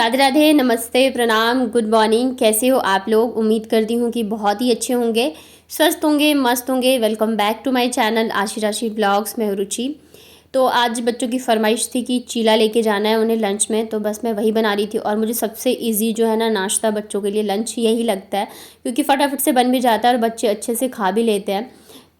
राधे राधे, नमस्ते, प्रणाम, good morning. कैसे हो आप लोग? उम्मीद करती हूँ कि बहुत ही अच्छे होंगे, स्वस्थ होंगे, मस्त होंगे। Welcome back to my channel Aashi Rashi blogs में हूँ रुचि। तो आज बच्चों की फरमाइश थी कि चीला लेके जाना है उन्हें लंच में, तो बस मैं वही बना रही थी। और मुझे सबसे इजी जो है ना नाश्ता बच्चों के लिए लंच यही लगता है, क्योंकि फटाफट से बन भी जाता है और बच्चे अच्छे से खा भी लेते हैं।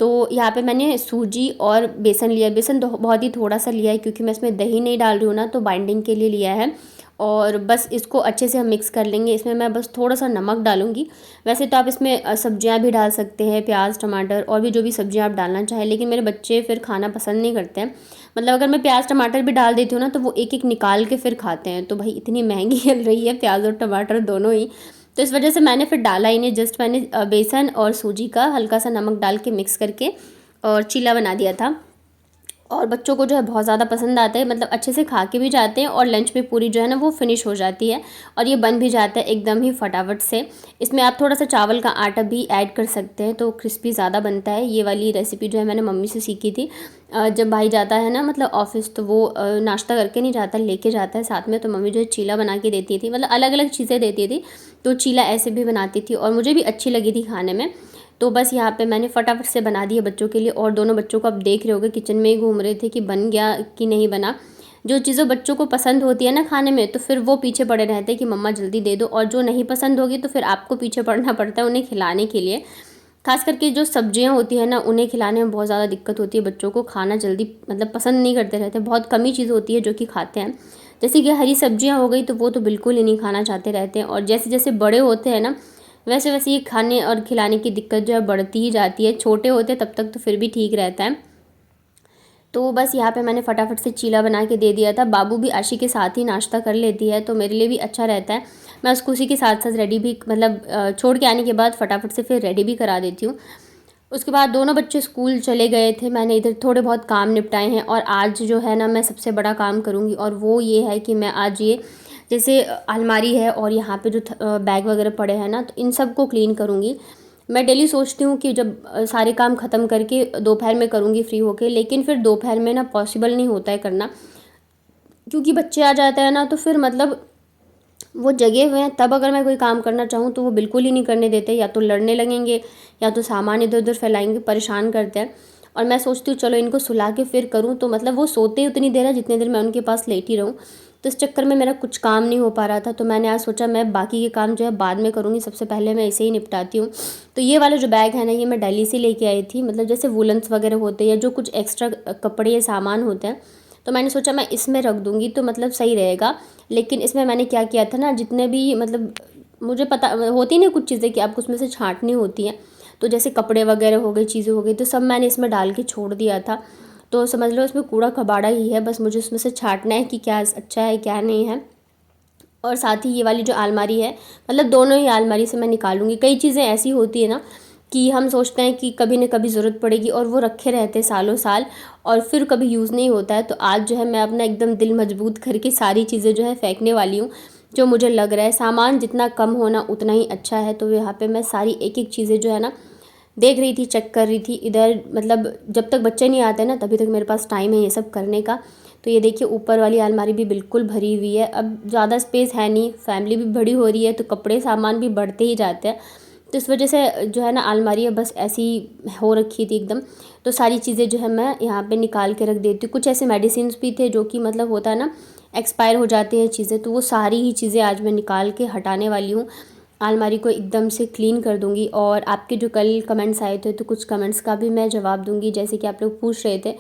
तो यहाँ पे मैंने सूजी और बेसन लिया। बेसन तो बहुत ही थोड़ा सा लिया है, क्योंकि मैं इसमें दही नहीं डाल रही हूँ ना, तो बाइंडिंग के लिए लिया है। और बस इसको अच्छे से हम मिक्स कर लेंगे। इसमें मैं बस थोड़ा सा नमक डालूंगी। वैसे तो आप इसमें सब्जियां भी डाल सकते हैं, प्याज, टमाटर और भी जो भी सब्जियां आप डालना चाहें, लेकिन मेरे बच्चे फिर खाना पसंद नहीं करते हैं। मतलब अगर मैं प्याज टमाटर भी डाल देती हूँ ना, तो वो एक एक निकाल के फिर खाते हैं। तो भाई इतनी महंगी चल रही है प्याज और टमाटर दोनों ही, तो इस वजह से मैंने फिर डाला ही नहीं। जस्ट मैंने बेसन और सूजी का हल्का सा नमक डाल के मिक्स करके और चीला बना दिया था। और बच्चों को जो है बहुत ज़्यादा पसंद आता है, मतलब अच्छे से खा के भी जाते हैं और लंच में पूरी जो है ना वो फिनिश हो जाती है। और ये बन भी जाता है एकदम ही फटाफट से। इसमें आप थोड़ा सा चावल का आटा भी ऐड कर सकते हैं, तो क्रिस्पी ज़्यादा बनता है। ये वाली रेसिपी जो है मैंने मम्मी से सीखी थी। जब भाई जाता है ना मतलब ऑफिस, तो वो नाश्ता करके नहीं जाता, लेके जाता है साथ में। तो मम्मी जो है चीला बना के देती थी, मतलब अलग अलग चीज़ें देती थी। तो चीला ऐसे भी बनाती थी और मुझे भी अच्छी लगी थी खाने में। तो बस यहाँ पे मैंने फटाफट से बना दिया बच्चों के लिए। और दोनों बच्चों को आप देख रहे होगे किचन में ही घूम रहे थे कि बन गया कि नहीं बना। जो चीज़ें बच्चों को पसंद होती है ना खाने में, तो फिर वो पीछे पड़े रहते हैं कि मम्मा जल्दी दे दो। और जो नहीं पसंद होगी तो फिर आपको पीछे पड़ना पड़ता है उन्हें खिलाने के लिए। खास करके जो सब्जियां होती है ना, उन्हें खिलाने में बहुत ज़्यादा दिक्कत होती है। बच्चों को खाना जल्दी मतलब पसंद नहीं करते रहते। बहुत कम ही चीज़ होती है जो कि खाते हैं। जैसे कि हरी सब्जियां हो गई, तो वो तो बिल्कुल ही नहीं खाना चाहते रहते हैं। और जैसे जैसे बड़े होते हैं ना, वैसे वैसे ये खाने और खिलाने की दिक्कत जो है बढ़ती ही जाती है। छोटे होते तब तक तो फिर भी ठीक रहता है। तो बस यहाँ पे मैंने फटाफट से चीला बना के दे दिया था। बाबू भी आशी के साथ ही नाश्ता कर लेती है, तो मेरे लिए भी अच्छा रहता है। मैं उसको उसी के साथ साथ रेडी भी, मतलब छोड़ के आने के बाद फटाफट से फिर रेडी भी करा देती हूँ। उसके बाद दोनों बच्चे स्कूल चले गए थे। मैंने इधर थोड़े बहुत काम निपटाए हैं। और आज जो है ना मैं सबसे बड़ा काम करूँगी, और वो ये है कि मैं आज ये जैसे अलमारी है और यहाँ पे जो बैग वगैरह पड़े हैं ना, तो इन सब को क्लीन करूँगी। मैं डेली सोचती हूँ कि जब सारे काम ख़त्म करके दोपहर में करूँगी फ्री होके, लेकिन फिर दोपहर में ना पॉसिबल नहीं होता है करना, क्योंकि बच्चे आ जाते हैं ना, तो फिर मतलब वो जगे हुए हैं। तब अगर मैं कोई काम करना चाहूँ तो वो बिल्कुल ही नहीं करने देते, या तो लड़ने लगेंगे या तो सामान इधर उधर फैलाएंगे, परेशान करते हैं। और मैं सोचती हूँ चलो इनको सुला के फिर करूँ, तो मतलब वो सोते ही उतनी देर है जितनी देर मैं उनके पास लेटी रहूँ। तो इस चक्कर में मेरा कुछ काम नहीं हो पा रहा था। तो मैंने आज सोचा मैं बाकी के काम जो है बाद में करूँगी, सबसे पहले मैं इसे ही निपटाती हूँ। तो ये वाला जो बैग है ना, ये मैं दिल्ली से लेके आई थी। मतलब जैसे वुलन्स वगैरह होते हैं या जो कुछ एक्स्ट्रा कपड़े या सामान होते हैं, तो मैंने सोचा मैं इसमें रख दूँगी तो मतलब सही रहेगा। लेकिन इसमें मैंने क्या किया था ना, जितने भी मतलब मुझे पता होती ना कुछ चीज़ें कि आपको उसमें से छाँटनी होती हैं, तो जैसे कपड़े वगैरह हो गए, चीज़ें हो गई, तो सब मैंने इसमें डाल के छोड़ दिया था। तो समझ लो इसमें कूड़ा कबाड़ा ही है, बस मुझे उसमें से छाँटना है कि क्या अच्छा है क्या नहीं है। और साथ ही ये वाली जो अलमारी है, मतलब दोनों ही अलमारी से मैं निकालूंगी। कई चीज़ें ऐसी होती है ना कि हम सोचते हैं कि कभी न कभी ज़रूरत पड़ेगी, और वो रखे रहते हैं सालों साल और फिर कभी यूज़ नहीं होता है। तो आज जो है मैं अपना एकदम दिल मजबूत करके सारी चीज़ें जो है फेंकने वाली हूँ। जो मुझे लग रहा है सामान जितना कम होना उतना ही अच्छा है। तो यहाँ पे मैं सारी एक एक चीज़ें जो है ना देख रही थी, चेक कर रही थी इधर। मतलब जब तक बच्चे नहीं आते ना तभी तक मेरे पास टाइम है ये सब करने का। तो ये देखिए ऊपर वाली अलमारी भी बिल्कुल भरी हुई है। अब ज़्यादा स्पेस है नहीं, फैमिली भी बड़ी हो रही है, तो कपड़े सामान भी बढ़ते ही जाते हैं। तो इस वजह से जो है ना अलमारी है बस ऐसी हो रखी थी एकदम। तो सारी चीज़ें जो है मैं यहाँ पे निकाल के रख देती हूँ। कुछ ऐसे मेडिसिन भी थे जो कि मतलब होता है ना एक्सपायर हो जाती हैं चीज़ें, तो वो सारी ही चीज़ें आज मैं निकाल के हटाने वाली हूँ। अलमारी को एकदम से क्लीन कर दूँगी। और आपके जो कल कमेंट्स आए थे, तो कुछ कमेंट्स का भी मैं जवाब दूँगी। जैसे कि आप लोग पूछ रहे थे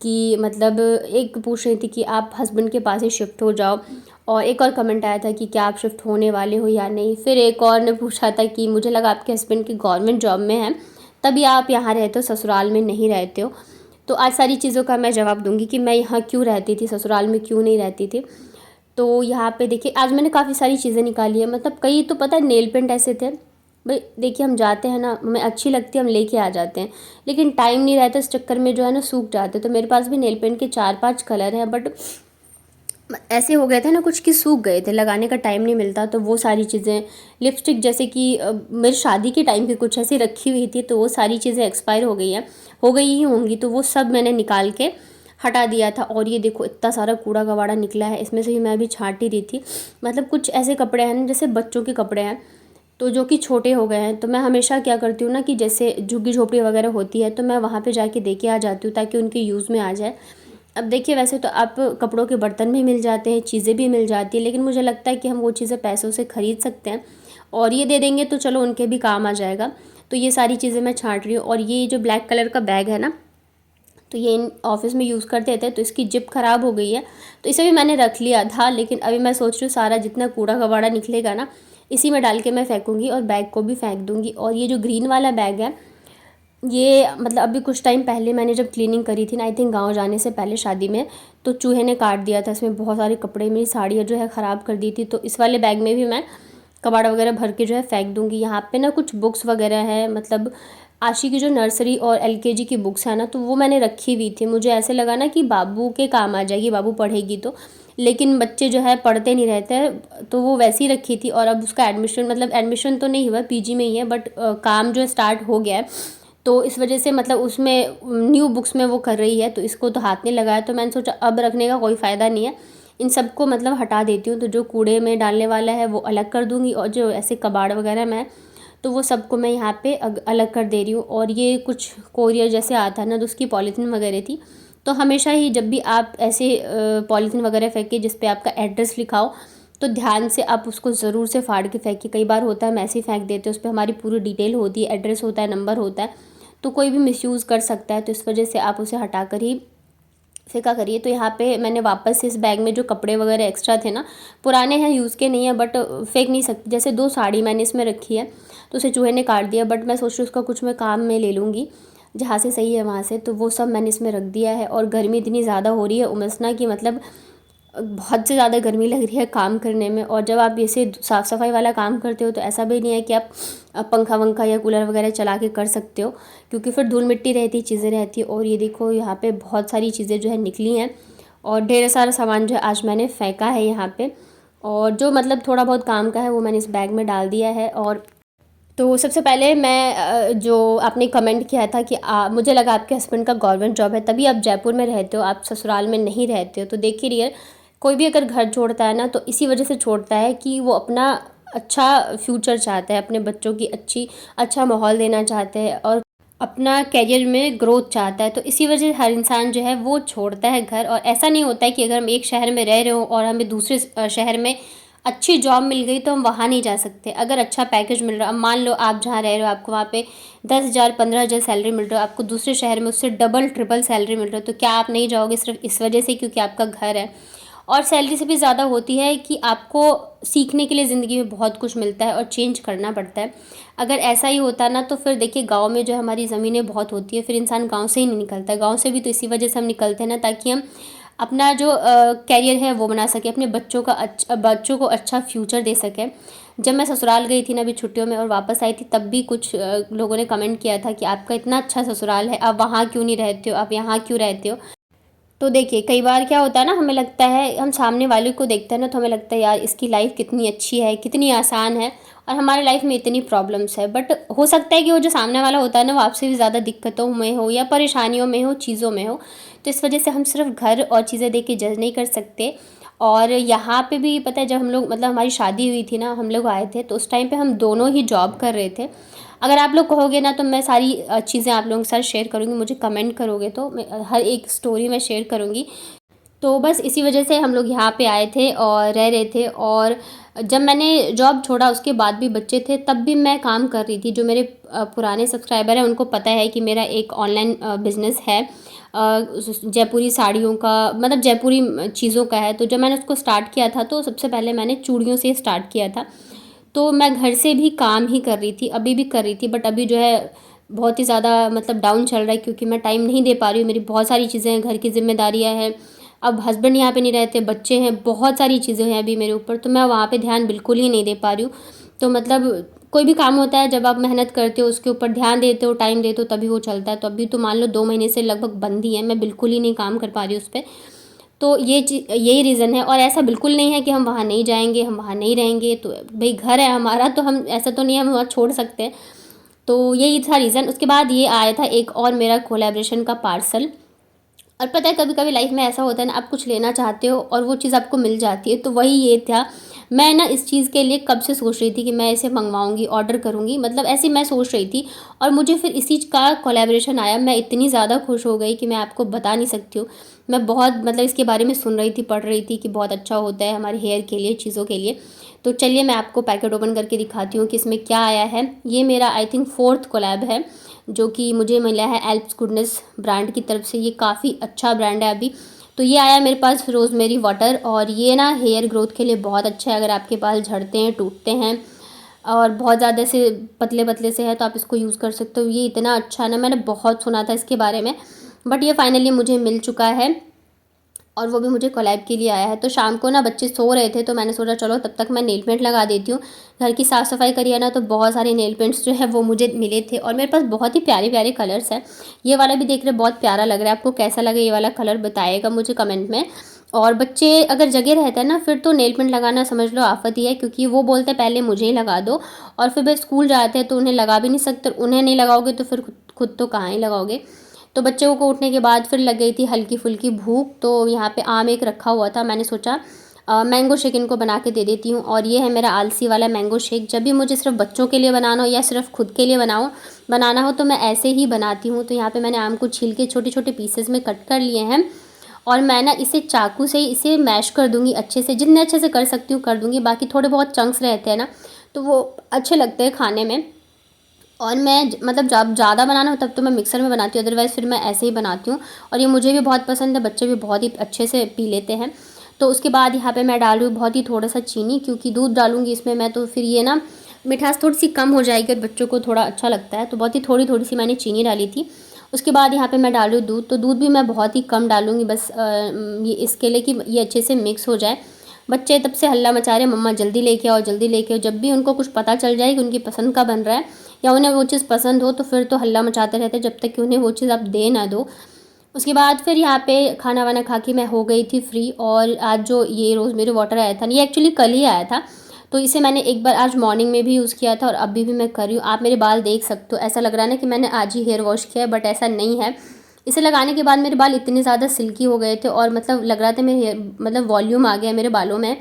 कि मतलब एक पूछ रही थी कि आप हस्बैंड के पास ही शिफ्ट हो जाओ, और एक और कमेंट आया था कि क्या आप शिफ्ट होने वाले हो या नहीं। फिर एक और ने पूछा था कि मुझे लगा आपके हस्बैंड की गवर्नमेंट जॉब में है, तभी आप यहाँ रहते हो, ससुराल में नहीं रहते हो। तो आज सारी चीज़ों का मैं जवाब दूंगी कि मैं यहाँ क्यों रहती थी, ससुराल में क्यों नहीं रहती थी। तो यहाँ पे देखिए आज मैंने काफ़ी सारी चीज़ें निकाली है। मतलब कई तो पता है नेल पेंट ऐसे थे, भाई देखिए हम जाते हैं ना, हमें अच्छी लगती है हम लेके आ जाते हैं, लेकिन टाइम नहीं रहता, इस चक्कर में जो है ना सूख जाते। तो मेरे पास भी नेल पेंट के 4-5 कलर हैं, बट ऐसे हो गए थे ना कुछ कि सूख गए थे, लगाने का टाइम नहीं मिलता। तो वो सारी चीज़ें, लिपस्टिक जैसे कि मेरी शादी के टाइम की कुछ ऐसी रखी हुई थी, तो वो सारी चीज़ें एक्सपायर हो गई हैं, हो गई ही होंगी, तो वो सब मैंने निकाल के हटा दिया था। और ये देखो इतना सारा कूड़ा कबाड़ा निकला है, इसमें से ही मैं अभी छांट ही रही थी। मतलब कुछ ऐसे कपड़े हैं जैसे बच्चों के कपड़े हैं तो जो कि छोटे हो गए हैं, तो मैं हमेशा क्या करती हूँ ना कि जैसे झुग्गी झोपड़ी वगैरह होती है तो मैं वहाँ पे जाके दे के आ जाती हूँ ताकि उनके यूज़ में आ जाए। अब देखिए वैसे तो आप कपड़ों के बर्तन भी मिल जाते हैं, चीज़ें भी मिल जाती है, लेकिन मुझे लगता है कि हम वो चीज़ें पैसों से ख़रीद सकते हैं और ये दे देंगे तो चलो उनके भी काम आ जाएगा। तो ये सारी चीज़ें मैं छाँट रही हूँ। और ये जो ब्लैक कलर का बैग है ना, तो ये इन ऑफिस में यूज़ करते थे, तो इसकी जिप ख़राब हो गई है तो इसे भी मैंने रख लिया था। लेकिन अभी मैं सोच रही हूँ सारा जितना कूड़ा कबाड़ा निकलेगा ना इसी में डाल के मैं फेंकूँगी और बैग को भी फेंक दूँगी। और ये जो ग्रीन वाला बैग है ये मतलब अभी कुछ टाइम पहले मैंने जब क्लीनिंग करी थी ना, आई थिंक गाँव जाने से पहले शादी में, तो चूहे ने काट दिया था। इसमें बहुत सारे कपड़े, मेरी साड़ियाँ जो है ख़राब कर दी थी। तो इस वाले बैग में भी मैं कबाड़ा वगैरह भर के जो है फेंक दूँगी। यहाँ पे ना कुछ बुक्स वगैरह है, मतलब आशी की जो नर्सरी और एलकेजी की बुक्स है ना, तो वो मैंने रखी हुई थी। मुझे ऐसे लगा ना कि बाबू के काम आ जाएगी, बाबू पढ़ेगी तो, लेकिन बच्चे जो है पढ़ते नहीं रहते हैं, तो वो वैसी ही रखी थी। और अब उसका एडमिशन, मतलब एडमिशन तो नहीं हुआ, पीजी में ही है, बट काम जो स्टार्ट हो गया है, तो इस वजह से मतलब उसमें न्यू बुक्स में वो कर रही है, तो इसको तो हाथ नहीं लगाया। तो मैंने सोचा अब रखने का कोई फ़ायदा नहीं है, इन सबको मतलब हटा देती हूँ। तो जो कूड़े में डालने वाला है वो अलग कर दूँगी और जो ऐसे कबाड़ वगैरह में तो वो सबको मैं यहाँ पे अलग कर दे रही हूँ। और ये कुछ कोरियर जैसे आता है ना, तो उसकी पॉलीथीन वगैरह थी। तो हमेशा ही जब भी आप ऐसे पॉलीथीन वगैरह फेंके जिस पे आपका एड्रेस लिखा हो, तो ध्यान से आप उसको ज़रूर से फाड़ के फेंकिए। कई बार होता है हम ऐसे ही फेंक देते हैं, उस पर हमारी पूरी डिटेल होती है, एड्रेस होता है, नंबर होता है, तो कोई भी मिसयूज़ कर सकता है। तो इस वजह से आप उसे हटा कर ही फेंका करिए। तो यहाँ पे मैंने वापस से इस बैग में जो कपड़े वगैरह एक्स्ट्रा थे ना, पुराने हैं, यूज़ के नहीं है, बट फेंक नहीं सकती। जैसे 2 साड़ी मैंने इसमें रखी है तो उसे चूहे ने काट दिया, बट मैं सोच रही हूँ उसका कुछ मैं काम में ले लूँगी, जहाँ से सही है वहाँ से। तो वो सब मैंने इसमें रख दिया है। और गर्मी इतनी ज़्यादा हो रही है उमसना की, मतलब बहुत से ज़्यादा गर्मी लग रही है काम करने में। और जब आप ऐसे साफ़ सफाई वाला काम करते हो तो ऐसा भी नहीं है कि आप पंखा वंखा या कूलर वगैरह चला के कर सकते हो, क्योंकि फिर धूल मिट्टी रहती, चीज़ें रहती। और ये देखो यहाँ पे बहुत सारी चीज़ें जो है निकली हैं और ढेर सारा सामान जो है आज मैंने फेंका है यहाँ पे। और जो मतलब थोड़ा बहुत काम का है वो मैंने इस बैग में डाल दिया है। और तो सबसे पहले मैं जो आपने कमेंट किया था कि मुझे लगा आपके हस्बैंड का गवर्नमेंट जॉब है तभी आप जयपुर में रहते हो, आप ससुराल में नहीं रहते हो। तो देखिए रियल, कोई भी अगर घर छोड़ता है ना तो इसी वजह से छोड़ता है कि वो अपना अच्छा फ्यूचर चाहता है, अपने बच्चों की अच्छा माहौल देना चाहते हैं और अपना करियर में ग्रोथ चाहता है। तो इसी वजह से हर इंसान जो है वो छोड़ता है घर। और ऐसा नहीं होता है कि अगर हम एक शहर में रह रहे हो और हमें दूसरे शहर में अच्छी जॉब मिल गई तो हम वहाँ नहीं जा सकते। अगर अच्छा पैकेज मिल रहा, अब मान लो आप जहाँ रह रहे हो आपको वहाँ पे 10,000 15,000 सैलरी मिल रहा है, आपको दूसरे शहर में उससे डबल ट्रिपल सैलरी मिल रहा है, तो क्या आप नहीं जाओगे सिर्फ इस वजह से क्योंकि आपका घर है। और सैलरी से भी ज़्यादा होती है कि आपको सीखने के लिए ज़िंदगी में बहुत कुछ मिलता है और चेंज करना पड़ता है। अगर ऐसा ही होता ना तो फिर देखिए गाँव में जो हमारी ज़मीनें बहुत होती है, फिर इंसान गाँव से ही नहीं निकलता है। गाँव से भी तो इसी वजह से हम निकलते हैं ना, ताकि हम अपना जो कैरियर है वो बना सके, अपने बच्चों को अच्छा फ्यूचर दे सके। जब मैं ससुराल गई थी ना अभी छुट्टियों में और वापस आई थी, तब भी कुछ लोगों ने कमेंट किया था कि आपका इतना अच्छा ससुराल है, आप वहाँ क्यों नहीं रहते हो, आप यहाँ क्यों रहते हो। तो देखिए कई बार क्या होता है ना, हमें लगता है, हम सामने वाले को देखते हैं ना तो हमें लगता है यार इसकी लाइफ कितनी अच्छी है, कितनी आसान है, और हमारी लाइफ में इतनी प्रॉब्लम्स है। बट हो सकता है कि वो जो सामने वाला होता है ना वो आपसे भी ज़्यादा दिक्कतों में हो या परेशानियों में हो, चीज़ों में हो। तो इस वजह से हम सिर्फ घर और चीज़ें देख के जज नहीं कर सकते। और यहाँ पे भी पता है, जब हम लोग मतलब हमारी शादी हुई थी ना, हम लोग आए थे तो उस टाइम पे हम दोनों ही जॉब कर रहे थे। अगर आप लोग कहोगे ना तो मैं सारी चीज़ें आप लोगों के साथ शेयर करूँगी, मुझे कमेंट करोगे तो मैं हर एक स्टोरी मैं शेयर करूँगी। तो बस इसी वजह से हम लोग यहाँ पे आए थे और रह रहे थे। और जब मैंने जॉब छोड़ा उसके बाद भी बच्चे थे तब भी मैं काम कर रही थी। जो मेरे पुराने सब्सक्राइबर हैं उनको पता है कि मेरा एक ऑनलाइन बिज़नेस है, जयपुरी साड़ियों का, मतलब जयपुरी चीज़ों का है। तो जब मैंने उसको स्टार्ट किया था तो सबसे पहले मैंने चूड़ियों से स्टार्ट किया था। तो मैं घर से भी काम ही कर रही थी, अभी भी कर रही थी, बट अभी जो है बहुत ही ज़्यादा मतलब डाउन चल रहा है क्योंकि मैं टाइम नहीं दे पा रही हूँ। मेरी बहुत सारी चीज़ें हैं, घर की जिम्मेदारियाँ हैं, अब हस्बैंड यहाँ पे नहीं रहते, बच्चे हैं, बहुत सारी चीज़ें हैं अभी मेरे ऊपर, तो मैं वहाँ पे ध्यान बिल्कुल ही नहीं दे पा रही हूँ। तो मतलब कोई भी काम होता है जब आप मेहनत करते हो, उसके ऊपर ध्यान देते हो, टाइम देते हो, तभी वो चलता है। तो अभी तो मान लो 2 महीने से लगभग बंद ही है, मैं बिल्कुल ही नहीं काम कर पा रही हूँ उस पर। तो यही रीज़न है। और ऐसा बिल्कुल नहीं है कि हम वहाँ नहीं जाएंगे, हम वहाँ नहीं रहेंगे, तो भाई घर है हमारा, तो हम ऐसा तो नहीं है हम वहाँ छोड़ सकते हैं। तो यही था रीज़न। उसके बाद ये आया था एक और मेरा कोलैबोरेशन का पार्सल। और पता है कभी कभी लाइफ में ऐसा होता है ना, आप कुछ लेना चाहते हो और वो चीज़ आपको मिल जाती है, तो वही ये था। मैं ना इस चीज़ के लिए कब से सोच रही थी कि मैं इसे मंगवाऊंगी, ऑर्डर करूंगी, मतलब ऐसे मैं सोच रही थी। और मुझे फिर इस चीज़ का कोलैबोरेशन आया, मैं इतनी ज़्यादा खुश हो गई कि मैं आपको बता नहीं सकती हूँ। मैं बहुत मतलब इसके बारे में सुन रही थी, पढ़ रही थी कि बहुत अच्छा होता है हमारे हेयर के लिए, चीज़ों के लिए। तो चलिए मैं आपको पैकेट ओपन करके दिखाती हूँ कि इसमें क्या आया है। ये मेरा आई थिंक 4th कोलैब है जो कि मुझे मिला है एल्प्स गुडनेस ब्रांड की तरफ से। ये काफ़ी अच्छा ब्रांड है अभी। तो ये आया मेरे पास रोज़मेरी वाटर, और ये ना हेयर ग्रोथ के लिए बहुत अच्छा है। अगर आपके बाल झड़ते हैं, टूटते हैं और बहुत ज़्यादा से पतले पतले से है, तो आप इसको यूज़ कर सकते हो। ये इतना अच्छा है ना, मैंने बहुत सुना था इसके बारे में, बट ये फाइनली मुझे मिल चुका है और वो भी मुझे कोलैब के लिए आया है। तो शाम को ना बच्चे सो रहे थे, तो मैंने सोचा चलो तब तक मैं नेल पेंट लगा देती हूँ। घर की साफ़ सफाई करी है ना, तो बहुत सारे नेल पेंट्स जो है वो मुझे मिले थे और मेरे पास बहुत ही प्यारे प्यारे कलर्स हैं। ये वाला भी देख रहे बहुत प्यारा लग रहा है। आपको कैसा लगा ये वाला कलर बताइएगा मुझे कमेंट में। और बच्चे अगर जगह रहते हैं ना, फिर तो नेल पेंट लगाना समझ लो आफत ही है, क्योंकि वो बोलते हैं पहले मुझे ही लगा दो, और फिर वे स्कूल जाते हैं तो उन्हें लगा भी नहीं सकते। उन्हें नहीं लगाओगे तो फिर खुद तो कहाँ ही लगाओगे। तो बच्चों को उठने के बाद फिर लग गई थी हल्की फुल्की भूख, तो यहाँ पे आम एक रखा हुआ था, मैंने सोचा मैंगो शेक इनको बना के दे देती हूँ। और ये है मेरा आलसी वाला मैंगो शेक। जब भी मुझे सिर्फ बच्चों के लिए बनाना हो या सिर्फ खुद के लिए बनाना हो तो मैं ऐसे ही बनाती हूँ। तो यहाँ पे मैंने आम को छील के छोटे छोटे पीसेस में कट कर लिए हैं, और मैं ना इसे चाकू से इसे मैश कर दूँगी अच्छे से, जितने अच्छे से कर सकती हूँ कर दूँगी। बाकी थोड़े बहुत चंक्स रहते हैं ना, तो वो अच्छे लगते हैं खाने में। और मैं मतलब जब ज़्यादा बनाना हो तब तो मैं मिक्सर में बनाती हूँ, अदरवाइज़ फिर मैं ऐसे ही बनाती हूँ। और ये मुझे भी बहुत पसंद है, बच्चे भी बहुत ही अच्छे से पी लेते हैं। तो उसके बाद यहाँ पे मैं डाल रही हूँ बहुत ही थोड़ा सा चीनी, क्योंकि दूध डालूँगी इसमें मैं, तो फिर ये ना मिठास थोड़ी सी कम हो जाएगी और बच्चों को थोड़ा अच्छा लगता है। तो बहुत ही थोड़ी थोड़ी सी मैंने चीनी डाली थी। उसके बाद यहाँ पे मैं डाल रही हूँ दूध। तो दूध भी मैं बहुत ही कम डालूँगी, बस ये इसके लिए कि ये अच्छे से मिक्स हो जाए। बच्चे तब से हल्ला मचा रहे मम्मा जल्दी लेके आओ जल्दी लेके आओ। जब भी उनको कुछ पता चल जाए कि उनकी पसंद का बन रहा है या उन्हें वो चीज़ पसंद हो, तो फिर तो हल्ला मचाते रहते जब तक कि उन्हें वो चीज़ आप दे ना दो। उसके बाद फिर यहाँ पे खाना वाना खा के मैं हो गई थी फ्री। और आज जो ये रोज़मेरी वाटर आया था, ये एक्चुअली कल ही आया था, तो इसे मैंने एक बार आज मॉर्निंग में भी यूज़ किया था और अभी भी मैं कर रही हूँ। आप मेरे बाल देख सकते हो, ऐसा लग रहा है ना कि मैंने आज ही हेयर वॉश किया है, बट ऐसा नहीं है। इसे लगाने के बाद मेरे बाल इतने ज़्यादा सिल्की हो गए थे और मतलब लग रहा था मेरे हेयर मतलब वॉल्यूम आ गया मेरे बालों में।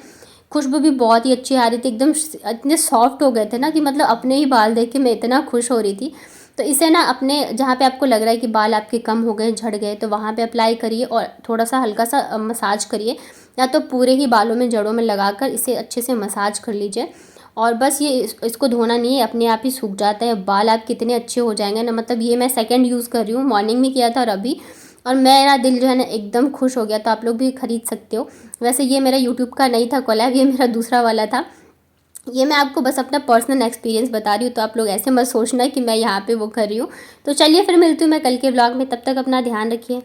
खुशबू भी बहुत ही अच्छी आ रही थी, एकदम इतने सॉफ्ट हो गए थे ना कि मतलब अपने ही बाल देख के मैं इतना खुश हो रही थी। तो इसे ना अपने जहाँ पे आपको लग रहा है कि बाल आपके कम हो गए, झड़ गए, तो वहाँ पे अप्लाई करिए और थोड़ा सा हल्का सा मसाज करिए, या तो पूरे ही बालों में जड़ों में लगाकर इसे अच्छे से मसाज कर लीजिए। और बस ये इसको धोना नहीं है, अपने आप ही सूख जाता है, बाल आप कितने अच्छे हो जाएंगे ना। मतलब ये मैं सेकंड यूज़ कर रही हूँ, मॉर्निंग में किया था और अभी, और मेरा दिल जो है ना एकदम खुश हो गया। तो आप लोग भी ख़रीद सकते हो। वैसे ये मेरा यूट्यूब का नहीं था कोलैब, ये मेरा दूसरा वाला था। ये मैं आपको बस अपना पर्सनल एक्सपीरियंस बता रही हूँ, तो आप लोग ऐसे मत सोचना कि मैं यहाँ पे वो कर रही हूँ। तो चलिए फिर मिलती हूँ मैं कल के व्लॉग में, तब तक अपना ध्यान रखिए।